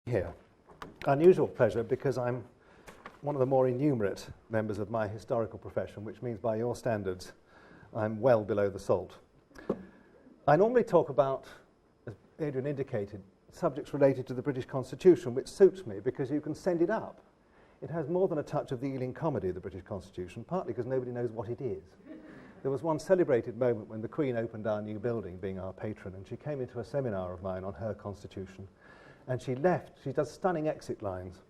Here. Unusual pleasure because I'm one of the more innumerate members of my historical profession, which means by your standards I'm well below the salt. I normally talk about, as Adrian indicated, subjects related to the British Constitution, which suits me because you can send it up. It has more than a touch of the Ealing comedy, the British Constitution, partly because nobody knows what it is. There was one celebrated moment when the Queen opened our new building, being our patron, and she came into a seminar of mine on her Constitution. And she left. She does stunning exit lines.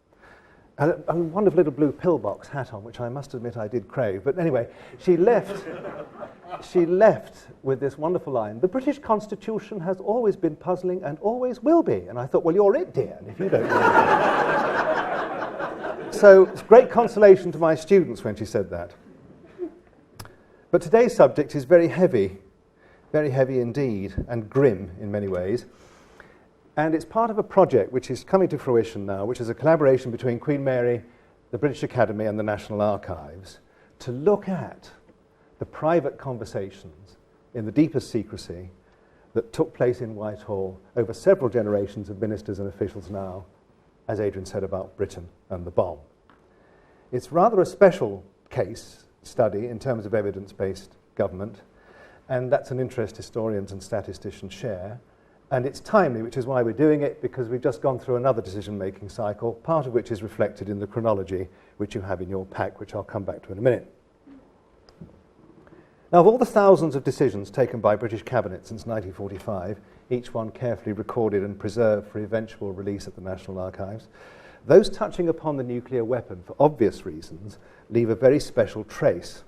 And a wonderful little blue pillbox hat on, which I must admit I did crave. But anyway, she left with this wonderful line, "The British Constitution has always been puzzling and always will be." And I thought, well, you're it, dear, and if you don't know. So it's great consolation to my students when she said that. But today's subject is very heavy indeed, and grim in many ways. And it's part of a project which is coming to fruition now, which is a collaboration between Queen Mary, the British Academy and the National Archives to look at the private conversations in the deepest secrecy that took place in Whitehall over several generations of ministers and officials now, as Adrian said about Britain and the bomb. It's rather a special case study in terms of evidence-based government, and that's an interest historians and statisticians share. And it's timely, which is why we're doing it, because we've just gone through another decision-making cycle, part of which is reflected in the chronology which you have in your pack, which I'll come back to in a minute. Now, of all the thousands of decisions taken by British Cabinet since 1945, each one carefully recorded and preserved for eventual release at the National Archives, those touching upon the nuclear weapon, for obvious reasons, leave a very special trace.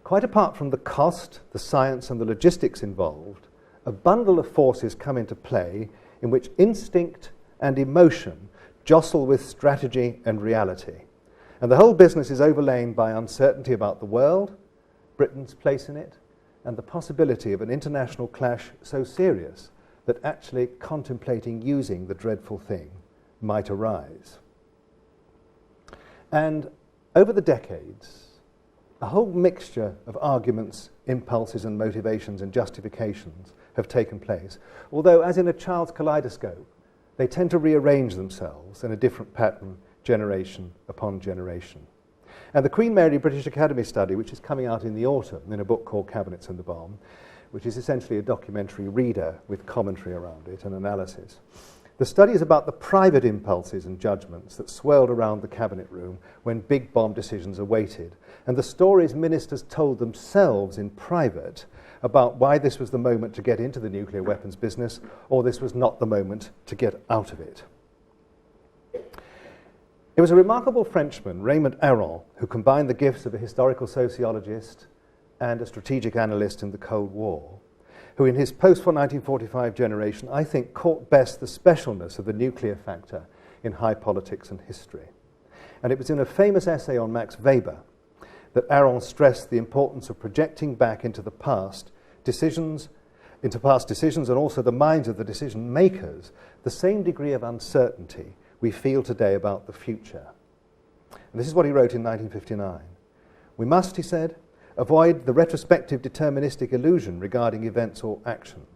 Quite apart from the cost, the science and the logistics involved, a bundle of forces come into play in which instinct and emotion jostle with strategy and reality. And the whole business is overlain by uncertainty about the world, Britain's place in it, and the possibility of an international clash so serious that actually contemplating using the dreadful thing might arise. And over the decades, a whole mixture of arguments, impulses and motivations and justifications have taken place, although, as in a child's kaleidoscope, they tend to rearrange themselves in a different pattern generation upon generation. And the Queen Mary British Academy study, which is coming out in the autumn in a book called Cabinets and the Bomb, which is essentially a documentary reader with commentary around it and analysis. The study is about the private impulses and judgments that swirled around the cabinet room when big bomb decisions are weighted, and the stories ministers told themselves in private about why this was the moment to get into the nuclear weapons business, or this was not the moment to get out of it. It was a remarkable Frenchman, Raymond Aaron, who combined the gifts of a historical sociologist and a strategic analyst in the Cold War, who in his post-1945 generation, I think, caught best the specialness of the nuclear factor in high politics and history. And it was in a famous essay on Max Weber that Aaron stressed the importance of projecting back into past decisions and also the minds of the decision makers, the same degree of uncertainty we feel today about the future. And this is what he wrote in 1959. "We must," he said, "avoid the retrospective deterministic illusion regarding events or actions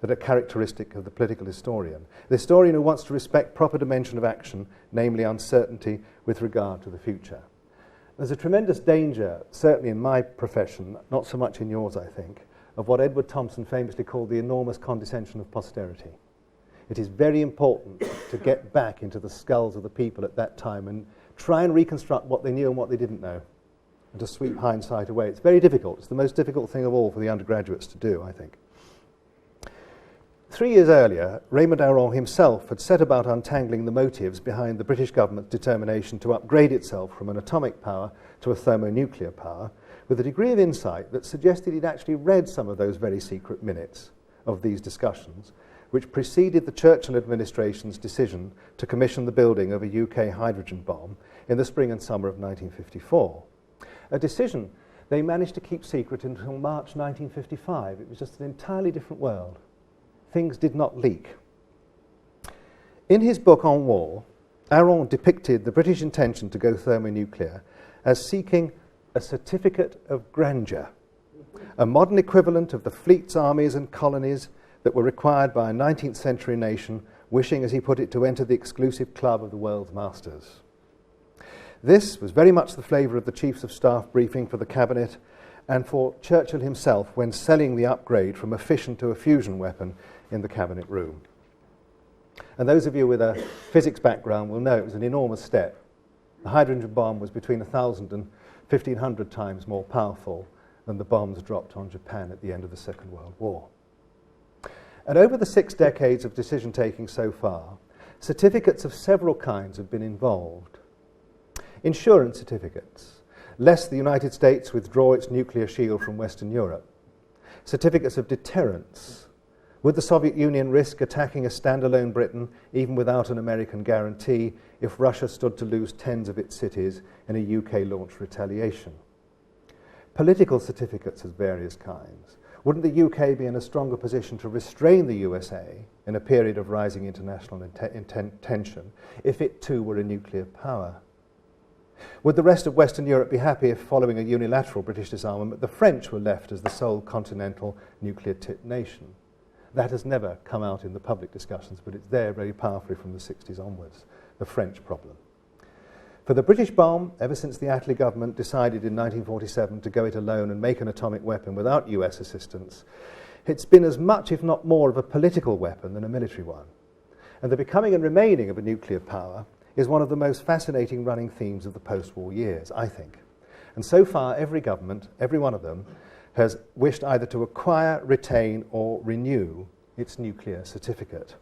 that are characteristic of the political historian, the historian who wants to respect proper dimension of action, namely uncertainty with regard to the future." There's a tremendous danger, certainly in my profession, not so much in yours, I think, of what Edward Thompson famously called the enormous condescension of posterity. It is very important to get back into the skulls of the people at that time and try and reconstruct what they knew and what they didn't know, and to sweep hindsight away. It's very difficult. It's the most difficult thing of all for the undergraduates to do, I think. 3 years earlier, Raymond Aaron himself had set about untangling the motives behind the British government's determination to upgrade itself from an atomic power to a thermonuclear power, with a degree of insight that suggested he'd actually read some of those very secret minutes of these discussions, which preceded the Churchill administration's decision to commission the building of a UK hydrogen bomb in the spring and summer of 1954. A decision they managed to keep secret until March 1955. It was just an entirely different world. Things did not leak. In his book on war, Aaron depicted the British intention to go thermonuclear as seeking a certificate of grandeur, a modern equivalent of the fleets, armies and colonies that were required by a 19th century nation wishing, as he put it, to enter the exclusive club of the world's masters. This was very much the flavour of the Chiefs of Staff briefing for the Cabinet and for Churchill himself when selling the upgrade from a fission to a fusion weapon in the Cabinet room. And those of you with a physics background will know it was an enormous step. The hydrogen bomb was between 1,000 and 1,500 times more powerful than the bombs dropped on Japan at the end of the Second World War. And over the 6 decades of decision-taking so far, certificates of several kinds have been involved. Insurance certificates, lest the United States withdraw its nuclear shield from Western Europe. Certificates of deterrence. Would the Soviet Union risk attacking a standalone Britain, even without an American guarantee, if Russia stood to lose tens of its cities in a UK-launched retaliation? Political certificates of various kinds. Wouldn't the UK be in a stronger position to restrain the USA in a period of rising international tension if it too were a nuclear power? Would the rest of Western Europe be happy if, following a unilateral British disarmament, the French were left as the sole continental nuclear-tipped nation? That has never come out in the public discussions, but it's there very powerfully from the 60s onwards, the French problem. For the British bomb, ever since the Attlee government decided in 1947 to go it alone and make an atomic weapon without US assistance, it's been as much, if not more, of a political weapon than a military one. And the becoming and remaining of a nuclear power is one of the most fascinating running themes of the post-war years, I think. And so far, every government, every one of them, has wished either to acquire, retain, or renew its nuclear certificate.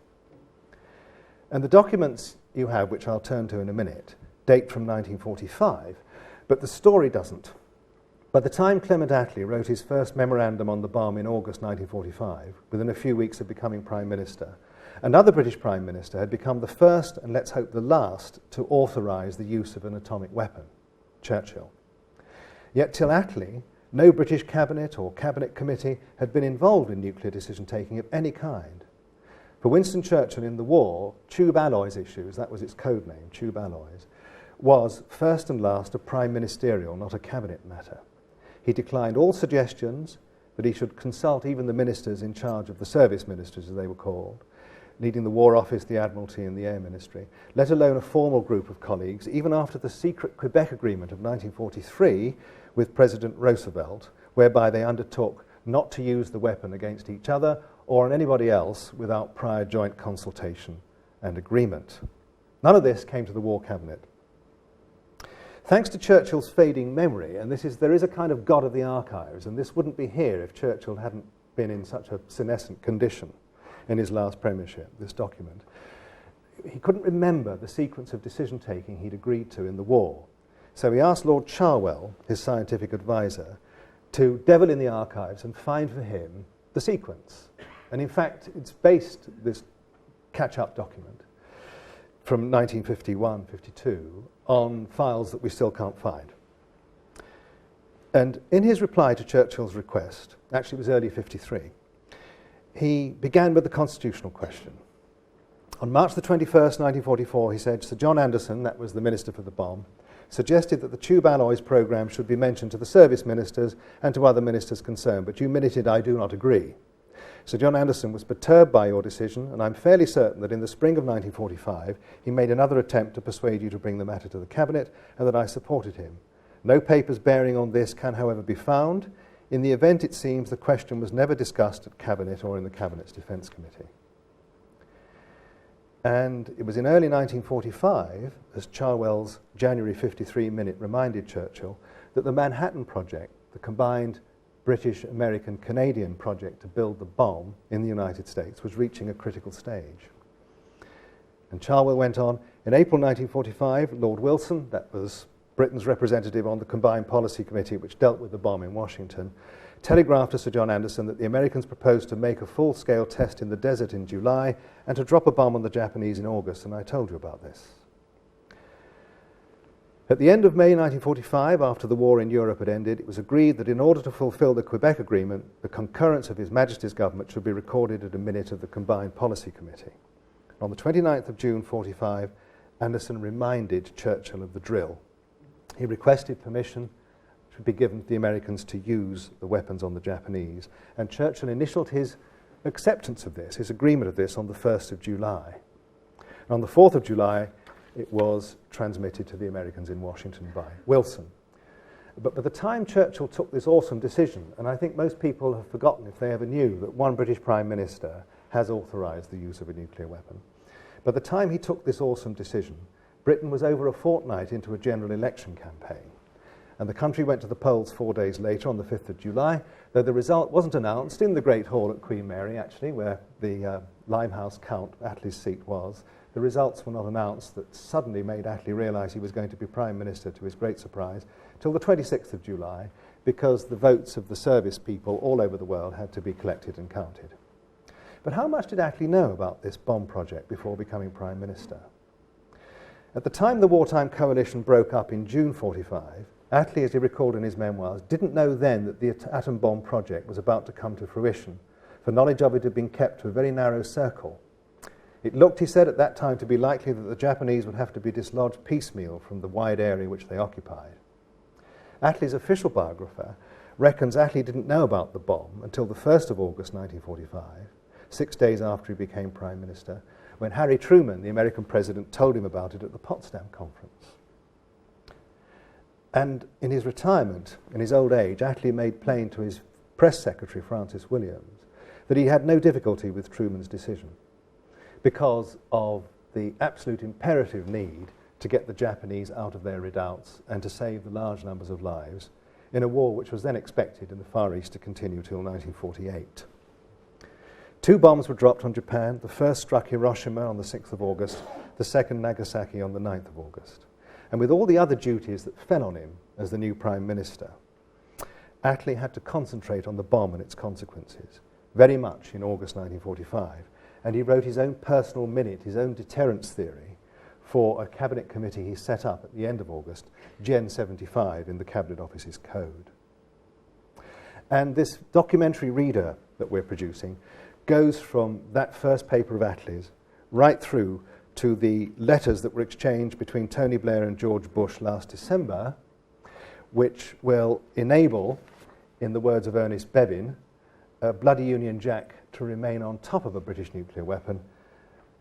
And the documents you have, which I'll turn to in a minute, date from 1945, but the story doesn't. By the time Clement Attlee wrote his first memorandum on the bomb in August 1945, within a few weeks of becoming Prime Minister, another British Prime Minister had become the first, and let's hope the last, to authorise the use of an atomic weapon, Churchill. Yet till Attlee, no British cabinet or cabinet committee had been involved in nuclear decision-taking of any kind. For Winston Churchill in the war, tube alloys issues, that was its code name, tube alloys, was first and last a prime ministerial, not a cabinet matter. He declined all suggestions that he should consult even the ministers in charge of the service ministers, as they were called, leading the War Office, the Admiralty and the Air Ministry, let alone a formal group of colleagues, even after the secret Quebec Agreement of 1943 with President Roosevelt, whereby they undertook not to use the weapon against each other or on anybody else without prior joint consultation and agreement. None of this came to the War Cabinet. Thanks to Churchill's fading memory, and there is a kind of god of the archives, and this wouldn't be here if Churchill hadn't been in such a senescent condition in his last premiership, this document. He couldn't remember the sequence of decision-taking he'd agreed to in the war. So he asked Lord Cherwell, his scientific advisor, to devil in the archives and find for him the sequence. And in fact, it's based, this catch-up document, from 1951-52, on files that we still can't find. And in his reply to Churchill's request, actually it was early 53, he began with the constitutional question. On March the 21st, 1944, he said, Sir John Anderson, that was the Minister for the bomb, suggested that the tube alloys programme should be mentioned to the service ministers and to other ministers concerned, but you minuted, I do not agree. Sir John Anderson was perturbed by your decision, and I'm fairly certain that in the spring of 1945, he made another attempt to persuade you to bring the matter to the Cabinet, and that I supported him. No papers bearing on this can, however, be found. In the event, it seems, the question was never discussed at Cabinet or in the Cabinet's Defence Committee. And it was in early 1945, as Cherwell's January 53 minute reminded Churchill, that the Manhattan Project, the combined British, American, Canadian project to build the bomb in the United States, was reaching a critical stage. And Cherwell went on, in April 1945, Lord Wilson, that was Britain's representative on the Combined Policy Committee which dealt with the bomb in Washington, telegraphed to Sir John Anderson that the Americans proposed to make a full-scale test in the desert in July and to drop a bomb on the Japanese in August, and I told you about this. At the end of May 1945, after the war in Europe had ended, it was agreed that in order to fulfill the Quebec Agreement, the concurrence of His Majesty's government should be recorded at a minute of the Combined Policy Committee. On the 29th of June 1945, Anderson reminded Churchill of the drill. He requested permission to be given to the Americans to use the weapons on the Japanese, and Churchill initialed his acceptance of this, his agreement of this, on the 1st of July. And on the 4th of July, it was transmitted to the Americans in Washington by Wilson. But by the time Churchill took this awesome decision, and I think most people have forgotten if they ever knew that one British Prime Minister has authorised the use of a nuclear weapon. By the time he took this awesome decision, Britain was over a fortnight into a general election campaign. And the country went to the polls 4 days later on the 5th of July, though the result wasn't announced in the Great Hall at Queen Mary, actually, where the Limehouse Count, Attlee's seat, was. The results were not announced. That suddenly made Attlee realise he was going to be Prime Minister, to his great surprise, till the 26th of July, because the votes of the service people all over the world had to be collected and counted. But how much did Attlee know about this bomb project before becoming Prime Minister? At the time the wartime coalition broke up in June 1945, Attlee, as he recalled in his memoirs, didn't know then that the atom bomb project was about to come to fruition, for knowledge of it had been kept to a very narrow circle. It looked, he said, at that time to be likely that the Japanese would have to be dislodged piecemeal from the wide area which they occupied. Attlee's official biographer reckons Attlee didn't know about the bomb until the 1st of August 1945, 6 days after he became Prime Minister, when Harry Truman, the American president, told him about it at the Potsdam Conference. And in his retirement, in his old age, Attlee made plain to his press secretary, Francis Williams, that he had no difficulty with Truman's decision because of the absolute imperative need to get the Japanese out of their redoubts and to save the large numbers of lives in a war which was then expected in the Far East to continue till 1948. 2 bombs were dropped on Japan. The first struck Hiroshima on the 6th of August, the second Nagasaki on the 9th of August. And with all the other duties that fell on him as the new Prime Minister, Attlee had to concentrate on the bomb and its consequences very much in August 1945. And he wrote his own personal minute, his own deterrence theory, for a cabinet committee he set up at the end of August, Gen 75 in the Cabinet Office's code. And this documentary reader that we're producing goes from that first paper of Attlee's right through to the letters that were exchanged between Tony Blair and George Bush last December, which will enable, in the words of Ernest Bevin, Bloody Union Jack to remain on top of a British nuclear weapon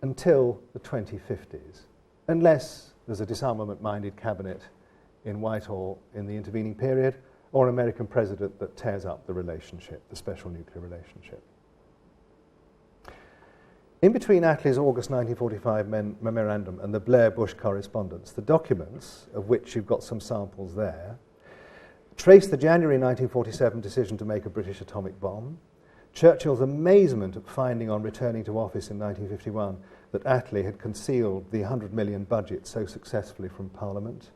until the 2050s, unless there's a disarmament-minded cabinet in Whitehall in the intervening period, or an American president that tears up the relationship, the special nuclear relationship. In between Attlee's August 1945 memorandum and the Blair-Bush correspondence, the documents, of which you've got some samples there, trace the January 1947 decision to make a British atomic bomb, Churchill's amazement at finding on returning to office in 1951 that Attlee had concealed the 100 million budget so successfully from Parliament,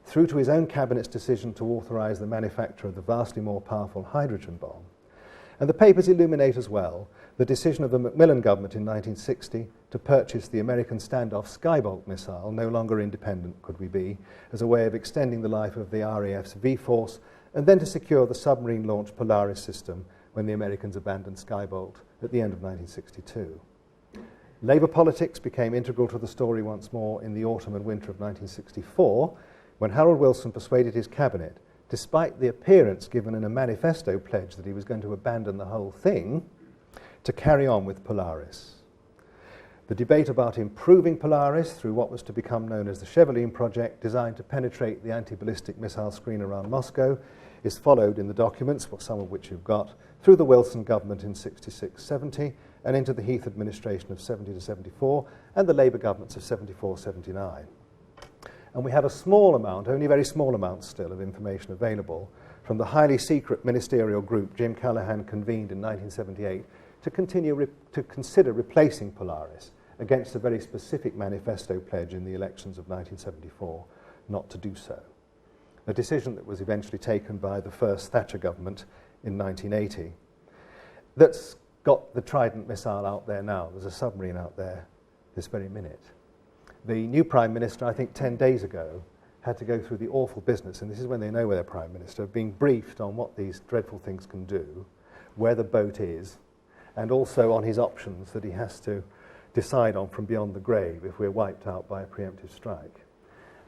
through to his own cabinet's decision to authorise the manufacture of the vastly more powerful hydrogen bomb. And the papers illuminate as well the decision of the Macmillan government in 1960 to purchase the American standoff Skybolt missile, no longer independent could we be, as a way of extending the life of the RAF's V-Force, and then to secure the submarine-launched Polaris system when the Americans abandoned Skybolt at the end of 1962. Labour politics became integral to the story once more in the autumn and winter of 1964, when Harold Wilson persuaded his cabinet, despite the appearance given in a manifesto pledge that he was going to abandon the whole thing, to carry on with Polaris. The debate about improving Polaris through what was to become known as the Cheveline project, designed to penetrate the anti-ballistic missile screen around Moscow, is followed in the documents, some of which you've got, through the Wilson government in 66-70 and into the Heath administration of 70 to 74 and the Labour governments of 74-79. And we have a small amount, only very small amounts still, of information available from the highly secret ministerial group Jim Callaghan convened in 1978 to consider replacing Polaris against a very specific manifesto pledge in the elections of 1974 not to do so. A decision that was eventually taken by the first Thatcher government in 1980 that's got the Trident missile out there now. There's a submarine out there this very minute. The new Prime Minister, I think 10 days ago, had to go through the awful business, and this is when they know where they're Prime Minister, being briefed on what these dreadful things can do, where the boat is, and also on his options that he has to decide on from beyond the grave if we're wiped out by a preemptive strike.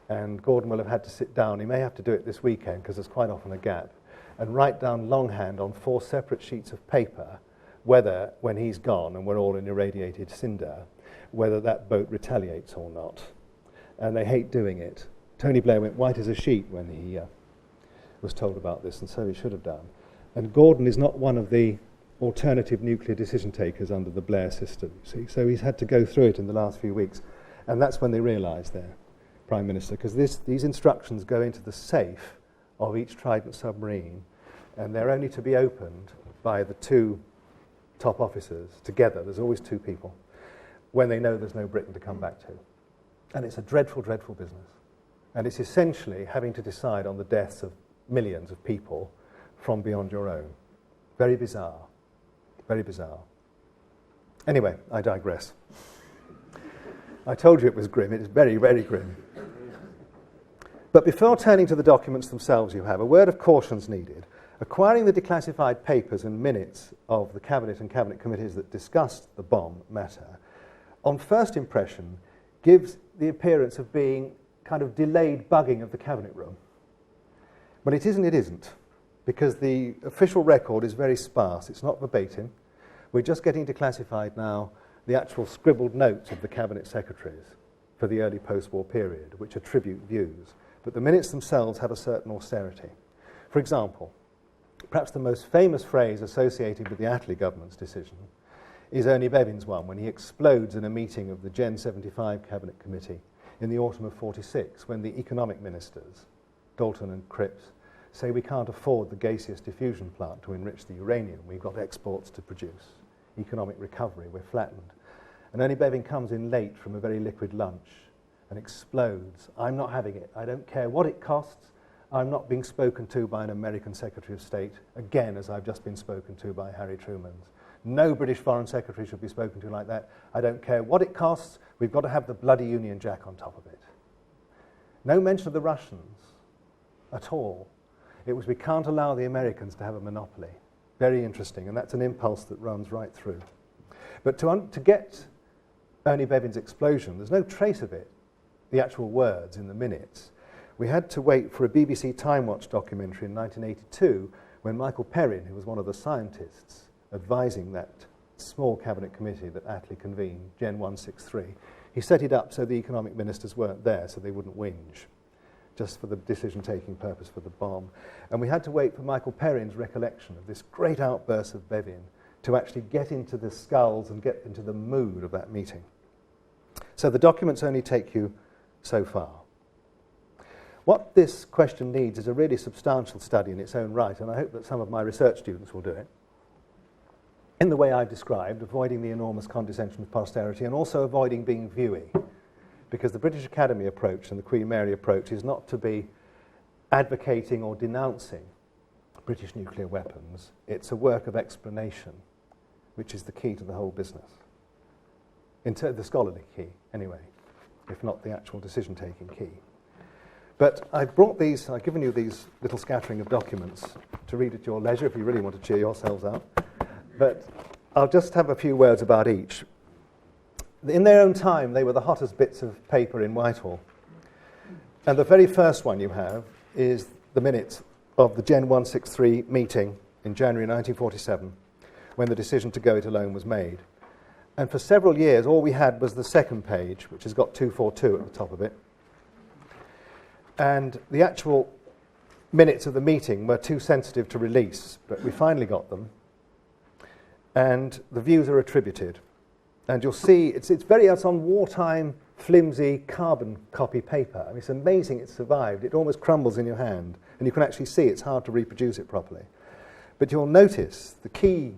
And Gordon will have had to sit down, he may have to do it this weekend because there's quite often a gap, and write down longhand on 4 separate sheets of paper whether, when he's gone and we're all in irradiated cinder, whether that boat retaliates or not. And they hate doing it. Tony Blair went white as a sheet when he was told about this, and so he should have done. And Gordon is not one of the alternative nuclear decision takers under the Blair system, you see. So he's had to go through it in the last few weeks. And that's when they realised their Prime Minister, because these instructions go into the safe of each Trident submarine, and they're only to be opened by the two top officers together. There's always two people, when they know there's no Britain to come back to. And it's a dreadful, dreadful business. And it's essentially having to decide on the deaths of millions of people from beyond your own. Very bizarre. Very bizarre. Anyway, I digress. I told you it was grim. It is very, very grim. But before turning to the documents themselves you have, a word of caution's needed. Acquiring the declassified papers and minutes of the Cabinet and Cabinet committees that discussed the bomb matter, on first impression, gives the appearance of being kind of delayed bugging of the Cabinet room. But it isn't, because the official record is very sparse. It's not verbatim. We're just getting declassified now the actual scribbled notes of the Cabinet secretaries for the early post-war period, which attribute views. But the minutes themselves have a certain austerity. For example, perhaps the most famous phrase associated with the Attlee government's decision is Ernie Bevin's one, when he explodes in a meeting of the Gen 75 Cabinet Committee in the autumn of 46, when the economic ministers, Dalton and Cripps, say we can't afford the gaseous diffusion plant to enrich the uranium. We've got exports to produce. Economic recovery, we're flattened. And Ernie Bevin comes in late from a very liquid lunch and explodes. I'm not having it. I don't care what it costs. I'm not being spoken to by an American Secretary of State, again, as I've just been spoken to by Harry Truman's. No British Foreign Secretary should be spoken to like that. I don't care what it costs. We've got to have the bloody Union Jack on top of it. No mention of the Russians at all. It was, we can't allow the Americans to have a monopoly. Very interesting, and that's an impulse that runs right through. But to get Ernie Bevin's explosion, there's no trace of it, the actual words in the minutes. We had to wait for a BBC Time Watch documentary in 1982 when Michael Perrin, who was one of the scientists advising that small cabinet committee that Attlee convened, Gen 163, he set it up so the economic ministers weren't there, so they wouldn't whinge, just for the decision-taking purpose for the bomb. And we had to wait for Michael Perrin's recollection of this great outburst of Bevin to actually get into the skulls and get into the mood of that meeting. So the documents only take you so far. What this question needs is a really substantial study in its own right, and I hope that some of my research students will do it, in the way I've described, avoiding the enormous condescension of posterity and also avoiding being viewy, because the British Academy approach and the Queen Mary approach is not to be advocating or denouncing British nuclear weapons. It's a work of explanation, which is the key to the whole business. The scholarly key, anyway, if not the actual decision-taking key. But I've given you these little scattering of documents to read at your leisure if you really want to cheer yourselves up. But I'll just have a few words about each. In their own time, they were the hottest bits of paper in Whitehall. And the very first one you have is the minutes of the Gen 163 meeting in January 1947, when the decision to go it alone was made. And for several years, all we had was the second page, which has got 242 at the top of it. And the actual minutes of the meeting were too sensitive to release, but we finally got them. And the views are attributed. And you'll see it's on wartime, flimsy carbon copy paper. I mean, it's amazing it's survived. It almost crumbles in your hand. And you can actually see it's hard to reproduce it properly. But you'll notice the key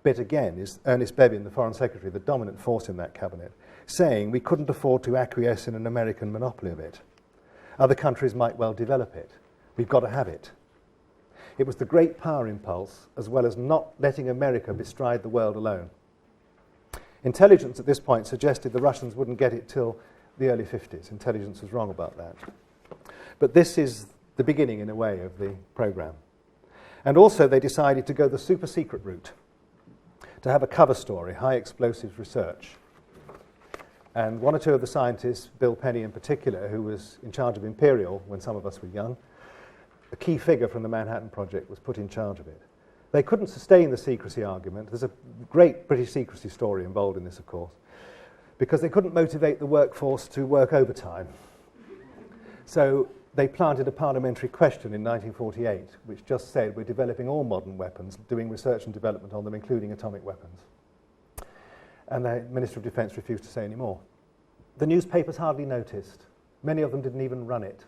bit again is Ernest Bevin, the Foreign Secretary, the dominant force in that cabinet, saying we couldn't afford to acquiesce in an American monopoly of it. Other countries might well develop it. We've got to have it. It was the great power impulse, as well as not letting America bestride the world alone. Intelligence at this point suggested the Russians wouldn't get it till the early 50s. Intelligence was wrong about that. But this is the beginning, in a way, of the program. And also they decided to go the super secret route, to have a cover story, high explosives research. And one or two of the scientists, Bill Penny in particular, who was in charge of Imperial when some of us were young, a key figure from the Manhattan Project, was put in charge of it. They couldn't sustain the secrecy argument. There's a great British secrecy story involved in this, of course. because they couldn't motivate the workforce to work overtime. So they planted a parliamentary question in 1948, which just said, we're developing all modern weapons, doing research and development on them, including atomic weapons. And the Minister of Defence refused to say any more. The newspapers hardly noticed. Many of them didn't even run it.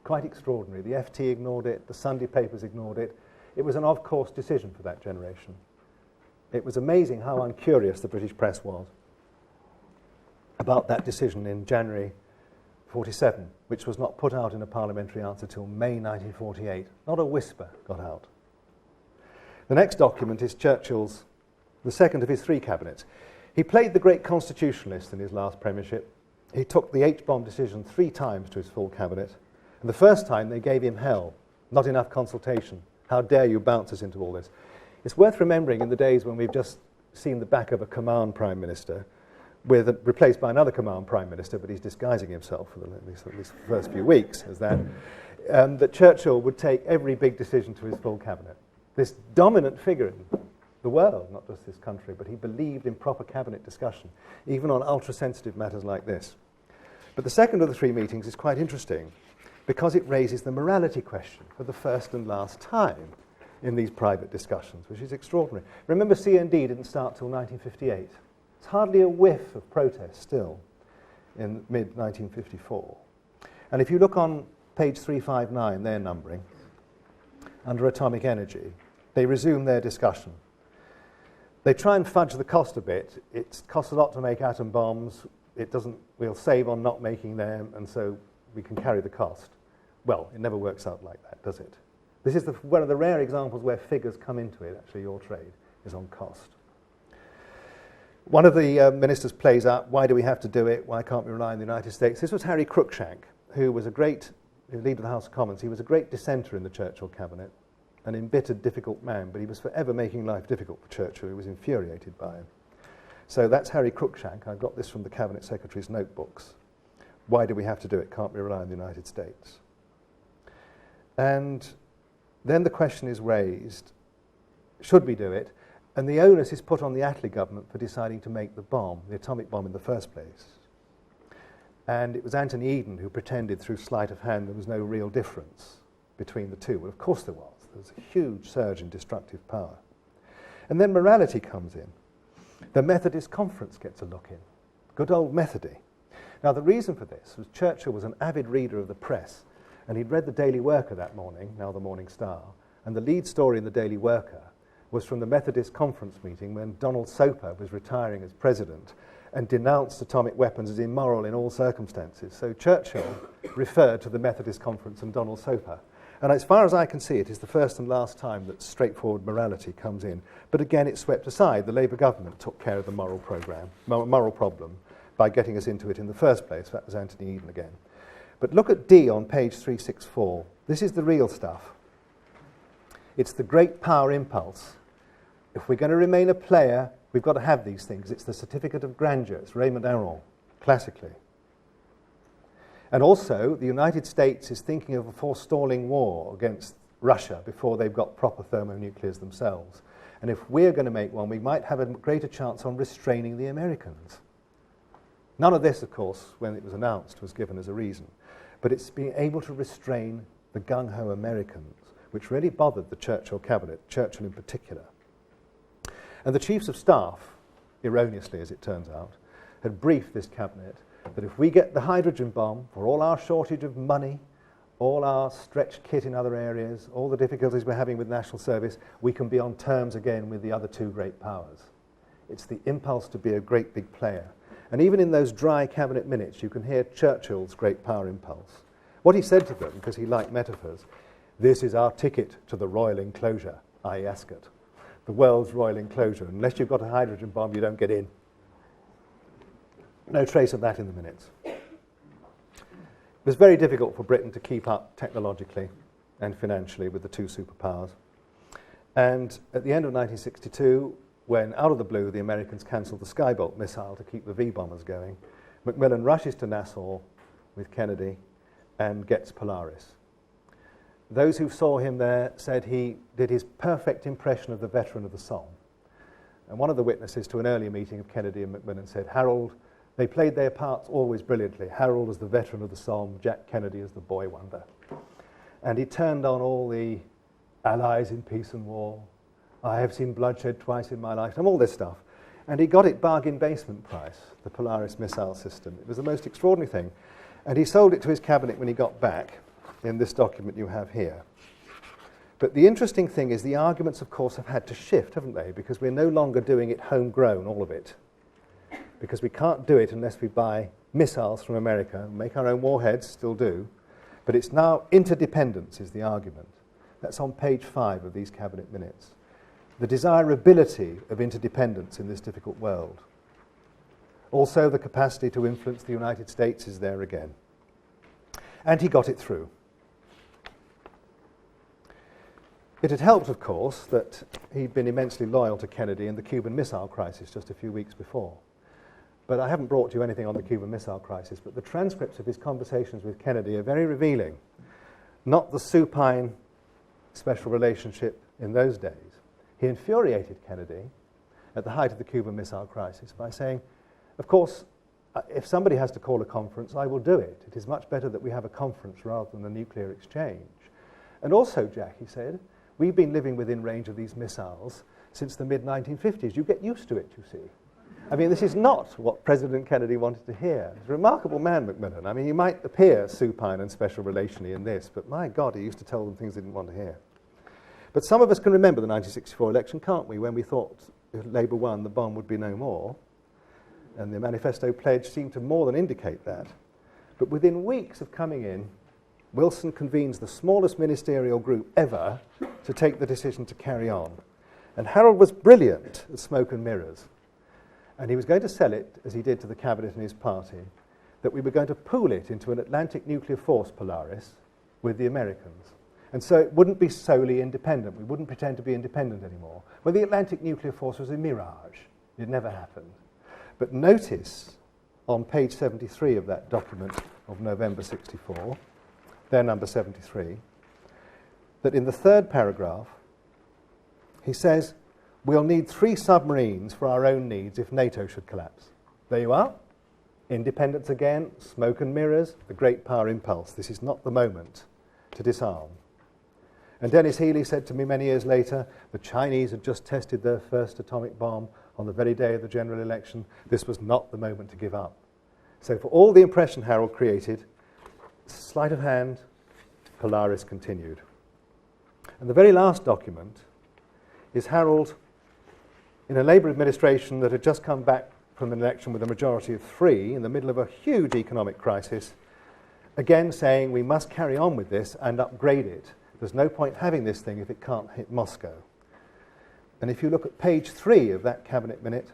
Quite extraordinary. The FT ignored it, the Sunday papers ignored it. It was an of-course decision for that generation. It was amazing how uncurious the British press was about that decision in January 47, which was not put out in a parliamentary answer till May 1948. Not a whisper got out. The next document is Churchill's, the second of his 3 cabinets. He played the great constitutionalist in his last premiership. He took the H-bomb decision 3 times to his full cabinet. And the first time they gave him hell, not enough consultation. How dare you bounce us into all this? It's worth remembering in the days when we've just seen the back of a command prime minister replaced by another command prime minister, but he's disguising himself for at least the first few weeks as that, that Churchill would take every big decision to his full cabinet. This dominant figure in the world, not just this country, but he believed in proper cabinet discussion, even on ultra-sensitive matters like this. But the second of the 3 meetings is quite interesting because it raises the morality question for the first and last time in these private discussions, which is extraordinary. Remember, CND didn't start till 1958. It's hardly a whiff of protest still in mid-1954. And if you look on page 359, their numbering, under atomic energy, they resume their discussion. They try and fudge the cost a bit. It costs a lot to make atom bombs. We'll save on not making them, and so we can carry the cost. Well, it never works out like that, does it? This is one of the rare examples where figures come into it. Actually, your trade is on cost. One of the ministers plays up, why do we have to do it? Why can't we rely on the United States? This was Harry Cruickshank, who was leader of the House of Commons. He was a great dissenter in the Churchill cabinet, an embittered, difficult man, but he was forever making life difficult for Churchill. He was infuriated by him. So that's Harry Cruickshank. I got this from the Cabinet Secretary's notebooks. Why do we have to do it? Can't we rely on the United States? And then the question is raised, should we do it? And the onus is put on the Attlee government for deciding to make the atomic bomb in the first place. And it was Anthony Eden who pretended through sleight of hand there was no real difference between the two. Well, of course there was. There was a huge surge in destructive power. And then morality comes in. The Methodist Conference gets a look in. Good old Methody. Now, the reason for this was Churchill was an avid reader of the press, and he'd read the Daily Worker that morning, now the Morning Star, and the lead story in the Daily Worker was from the Methodist Conference meeting when Donald Soper was retiring as president and denounced atomic weapons as immoral in all circumstances. So Churchill referred to the Methodist Conference and Donald Soper. And as far as I can see, it is the first and last time that straightforward morality comes in. But again, it's swept aside. The Labour government took care of the moral problem by getting us into it in the first place. That was Anthony Eden again. But look at D on page 364. This is the real stuff. It's the great power impulse. If we're going to remain a player, we've got to have these things. It's the certificate of grandeur. It's Raymond Aaron, classically. And also, the United States is thinking of a forestalling war against Russia before they've got proper thermonuclears themselves. And if we're going to make one, we might have a greater chance on restraining the Americans. None of this, of course, when it was announced, was given as a reason. But it's being able to restrain the gung-ho Americans, which really bothered the Churchill cabinet, Churchill in particular. And the chiefs of staff, erroneously as it turns out, had briefed this cabinet that if we get the hydrogen bomb, for all our shortage of money, all our stretched kit in other areas, all the difficulties we're having with national service, we can be on terms again with the other 2 great powers. It's the impulse to be a great big player. And even in those dry cabinet minutes, you can hear Churchill's great power impulse. What he said to them, because he liked metaphors, this is our ticket to the royal enclosure, i.e. Ascot, the world's royal enclosure. Unless you've got a hydrogen bomb, you don't get in. No trace of that in the minutes. It was very difficult for Britain to keep up technologically and financially with the 2 superpowers. And at the end of 1962, when out of the blue the Americans cancelled the Skybolt missile to keep the V-bombers going, Macmillan rushes to Nassau with Kennedy and gets Polaris. Those who saw him there said he did his perfect impression of the veteran of the song. And one of the witnesses to an earlier meeting of Kennedy and Macmillan said, Harold, They played their parts always brilliantly. Harold as the veteran of the Somme, Jack Kennedy as the boy wonder. And he turned on all the allies in peace and war. I have seen bloodshed twice in my lifetime, all this stuff. And he got it bargain basement price, the Polaris missile system. It was the most extraordinary thing. And he sold it to his cabinet when he got back in this document you have here. But the interesting thing is the arguments, of course, have had to shift, haven't they? Because we're no longer doing it homegrown, all of it. Because we can't do it unless we buy missiles from America, make our own warheads, still do. But it's now interdependence is the argument. That's on page 5 of these cabinet minutes. The desirability of interdependence in this difficult world. Also, the capacity to influence the United States is there again. And he got it through. It had helped, of course, that he'd been immensely loyal to Kennedy in the Cuban Missile Crisis just a few weeks before. But I haven't brought you anything on the Cuban Missile Crisis, but the transcripts of his conversations with Kennedy are very revealing. Not the supine special relationship in those days. He infuriated Kennedy at the height of the Cuban Missile Crisis by saying, of course, if somebody has to call a conference, I will do it. It is much better that we have a conference rather than a nuclear exchange. And also, Jack, he said, we've been living within range of these missiles since the mid-1950s. You get used to it, you see. I mean, this is not what President Kennedy wanted to hear. He's a remarkable man, Macmillan. I mean, he might appear supine and special relationally in this, but my God, he used to tell them things they didn't want to hear. But some of us can remember the 1964 election, can't we, when we thought if Labour won, the bomb would be no more. And the manifesto pledge seemed to more than indicate that. But within weeks of coming in, Wilson convenes the smallest ministerial group ever to take the decision to carry on. And Harold was brilliant at smoke and mirrors. And he was going to sell it, as he did to the cabinet and his party, that we were going to pool it into an Atlantic nuclear force, Polaris, with the Americans. And so it wouldn't be solely independent. We wouldn't pretend to be independent anymore. Well, the Atlantic nuclear force was a mirage. It never happened. But notice on page 73 of that document of November 64, their number 73, that in the third paragraph, he says, we'll need 3 submarines for our own needs if NATO should collapse. There you are. Independence again, smoke and mirrors, the great power impulse. This is not the moment to disarm. And Dennis Healy said to me many years later, the Chinese had just tested their first atomic bomb on the very day of the general election. This was not the moment to give up. So for all the impression Harold created, sleight of hand, Polaris continued. And the very last document is Harold, in a Labour administration that had just come back from an election with a majority of 3 in the middle of a huge economic crisis, again saying we must carry on with this and upgrade it. There's no point having this thing if it can't hit Moscow. And if you look at page 3 of that cabinet minute,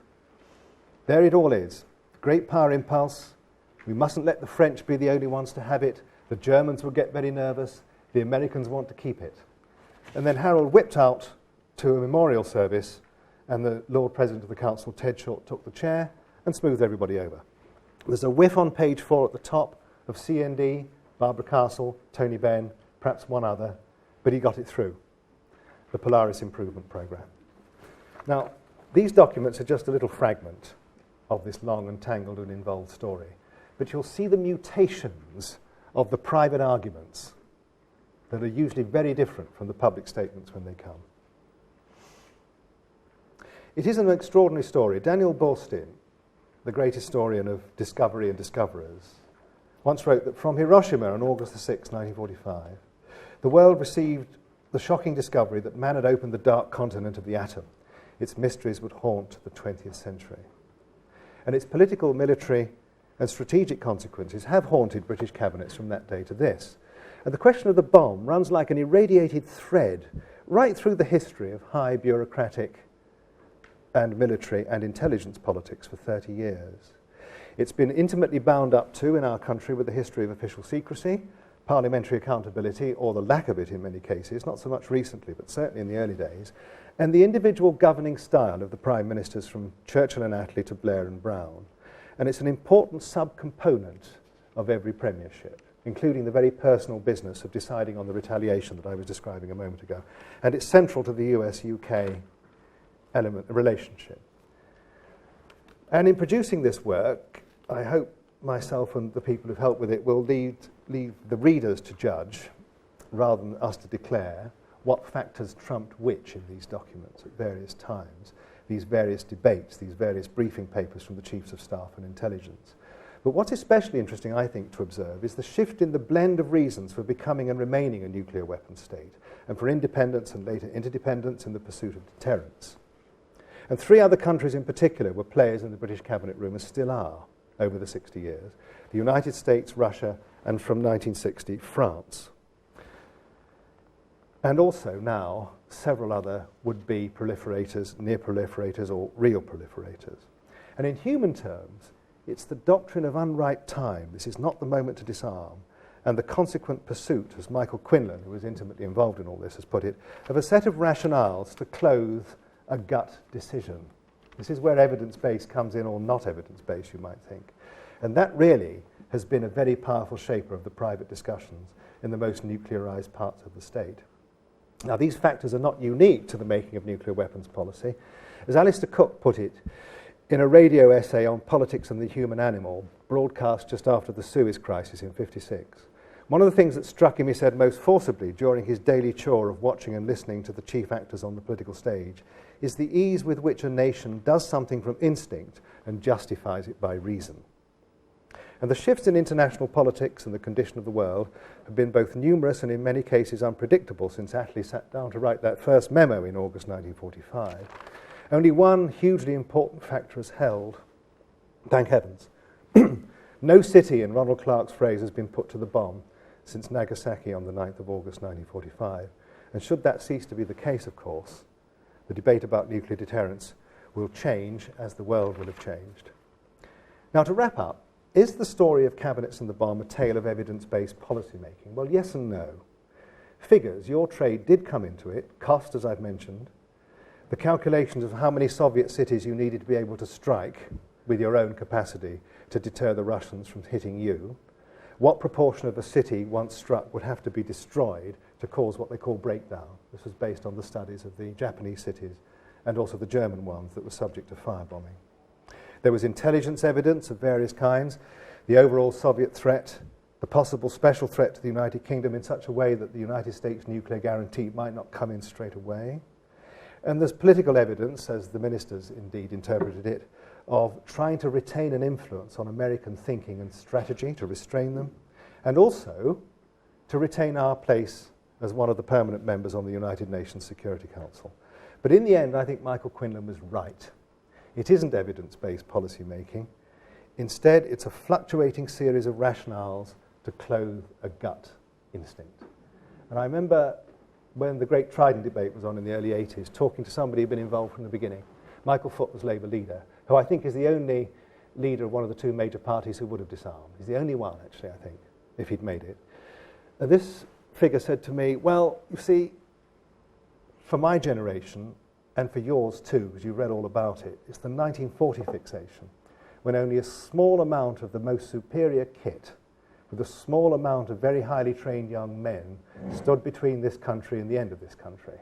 there it all is. Great power impulse. We mustn't let the French be the only ones to have it. The Germans will get very nervous. The Americans want to keep it. And then Harold whipped out to a memorial service, and the Lord President of the Council, Ted Short, took the chair and smoothed everybody over. There's a whiff on page 4 at the top of CND, Barbara Castle, Tony Benn, perhaps one other, but he got it through, the Polaris Improvement Programme. Now, these documents are just a little fragment of this long and tangled and involved story, but you'll see the mutations of the private arguments that are usually very different from the public statements when they come. It is an extraordinary story. Daniel Boorstin, the great historian of discovery and discoverers, once wrote that from Hiroshima on August the 6th, 1945, the world received the shocking discovery that man had opened the dark continent of the atom. Its mysteries would haunt the 20th century. And its political, military, and strategic consequences have haunted British cabinets from that day to this. And the question of the bomb runs like an irradiated thread right through the history of high bureaucratic and military and intelligence politics for 30 years. It's been intimately bound up to, in our country, with the history of official secrecy, parliamentary accountability, or the lack of it in many cases, not so much recently, but certainly in the early days, and the individual governing style of the prime ministers from Churchill and Attlee to Blair and Brown. And it's an important subcomponent of every premiership, including the very personal business of deciding on the retaliation that I was describing a moment ago. And it's central to the US-UK relationship. And in producing this work, I hope myself and the people who've helped with it will leave the readers to judge, rather than us to declare, what factors trumped which in these documents at various times, these various debates, these various briefing papers from the chiefs of staff and intelligence. But what's especially interesting, I think, to observe is the shift in the blend of reasons for becoming and remaining a nuclear weapons state, and for independence and later interdependence in the pursuit of deterrence. And 3 other countries in particular were players in the British Cabinet Room, and still are, over the 60 years. The United States, Russia, and from 1960, France. And also now, several other would-be proliferators, near proliferators, or real proliferators. And in human terms, it's the doctrine of unripe time, this is not the moment to disarm, and the consequent pursuit, as Michael Quinlan, who was intimately involved in all this, has put it, of a set of rationales to clothe a gut decision. This is where evidence-based comes in, or not evidence-based, you might think. And that really has been a very powerful shaper of the private discussions in the most nuclearized parts of the state. Now, these factors are not unique to the making of nuclear weapons policy. As Alistair Cook put it, in a radio essay on politics and the human animal, broadcast just after the Suez Crisis in '56, one of the things that struck him, he said, most forcibly during his daily chore of watching and listening to the chief actors on the political stage is the ease with which a nation does something from instinct and justifies it by reason. And the shifts in international politics and the condition of the world have been both numerous and in many cases unpredictable since Attlee sat down to write that first memo in August 1945. Only one hugely important factor has held, thank heavens. No city, in Ronald Clark's phrase, has been put to the bomb since Nagasaki on the 9th of August 1945. And should that cease to be the case, of course, the debate about nuclear deterrence will change as the world will have changed. Now, to wrap up, is the story of cabinets and the bomb a tale of evidence-based policy making? Well, yes and no. Figures, your trade did come into it, cost, as I've mentioned, the calculations of how many Soviet cities you needed to be able to strike with your own capacity to deter the Russians from hitting you, what proportion of a city once struck would have to be destroyed to cause what they call breakdown. This was based on the studies of the Japanese cities and also the German ones that were subject to firebombing. There was intelligence evidence of various kinds, the overall Soviet threat, the possible special threat to the United Kingdom in such a way that the United States nuclear guarantee might not come in straight away. And there's political evidence, as the ministers indeed interpreted it, of trying to retain an influence on American thinking and strategy, to restrain them, and also to retain our place as one of the permanent members on the United Nations Security Council. But in the end, I think Michael Quinlan was right. It isn't evidence-based policy making. Instead, it's a fluctuating series of rationales to clothe a gut instinct. And I remember when the great Trident debate was on in the early 80s, talking to somebody who'd been involved from the beginning. Michael Foot was Labour leader, who I think is the only leader of one of the 2 major parties who would have disarmed. He's the only one, actually, I think, if he'd made it. And this figure said to me, well, you see, for my generation, and for yours too, because you read all about it, it's the 1940 fixation, when only a small amount of the most superior kit, with a small amount of very highly trained young men, stood between this country and the end of this country.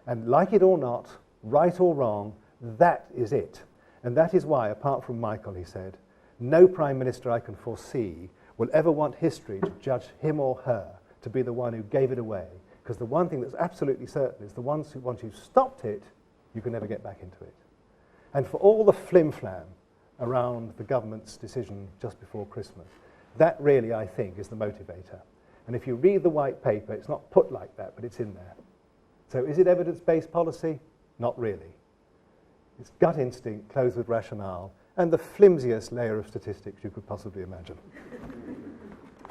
And like it or not, right or wrong, that is it. And that is why, apart from Michael, he said, no Prime Minister I can foresee will ever want history to judge him or her to be the one who gave it away. Because the one thing that's absolutely certain is the ones who, once you've stopped it, you can never get back into it. And for all the flim-flam around the government's decision just before Christmas, that really, I think, is the motivator. And if you read the white paper, it's not put like that, but it's in there. So is it evidence-based policy? Not really. It's gut instinct clothed with rationale and the flimsiest layer of statistics you could possibly imagine.